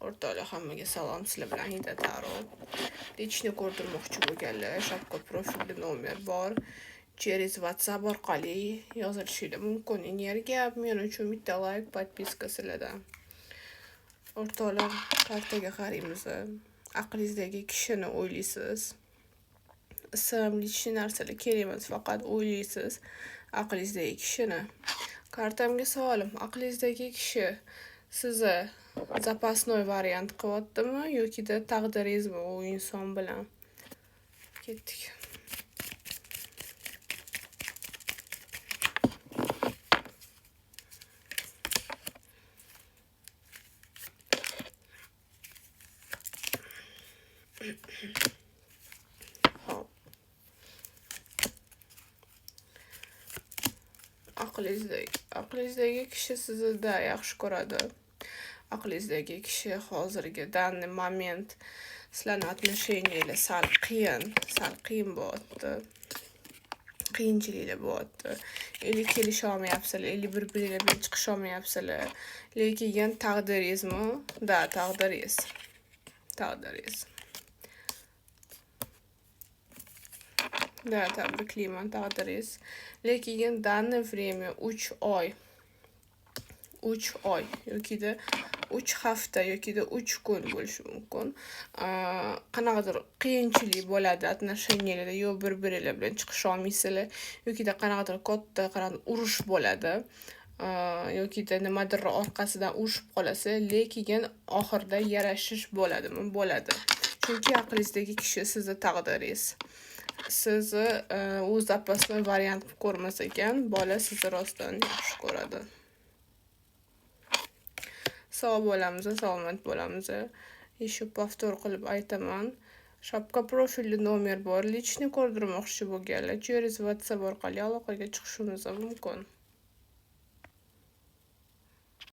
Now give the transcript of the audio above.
O'rtoqlar, hammaga salom. Sizlar bilan Hida Taro. Lичный ko'rdirmoqchi bo'lganlar, shapka profilda nomer bor. Через WhatsApp orqali yozishinglar mumkin. Energiya men uchun bitta like, podpiska sizlardan. O'rtoqlar, kartaga qaraymiz. Aqlingizdagi kishini o'ylaysiz. Ism, lичный narsalar kerak emas, faqat o'ylaysiz aqlingizdagi kishini. Kartamga savolim, aqlingizdagi kishi sizni запасной variant qilyaptimi yokida taqdiringizmi u inson bilan? Ketdik. Hop. Aqlingizdagi kishi sizni yaxshi ko'radi. Aqlingizdagi kishi hozirgi данный moment sizlarning отношениyalar sal qiyin bo'lyapti. Qiyinchiliklar bo'lyapti. Или kelisha olmayapsizlar, или bir-biringlar bilan chiqisha olmayapsizlar. Lekin taqdiringizmi? Da, taqdiringiz. Да, tabriklayman, taqdiringiz. Lekin данное время 3 oy yokida 3 hafta yokida 3 kun bo'lishi mumkin. Qanaqadir qiyinchilik bo'ladi отношениyalarda, yo bir-biringlar bilan chiqisha olmaysizlar, yokida qanaqadir katta urush bo'ladi. Yokida nimadir orqasidan urushib qolasiz, lekin oxirida yarashish bo'ladimi? Bo'ladi. Chunki aqlingizdagi kishi sizni taqdiringiz. Sizni u запасной variant ko'rmas ekan, bola sizni rostdan yaxshi ko'radi. Sog' bo'lamiz, salomat bo'lamiz. Еще повтор qilib aytaman. Shapka profilda nomer bor. Личный ko'rdirmoqchi bo'lganlar через WhatsApp orqali aloqaga chiqishimiz mumkin.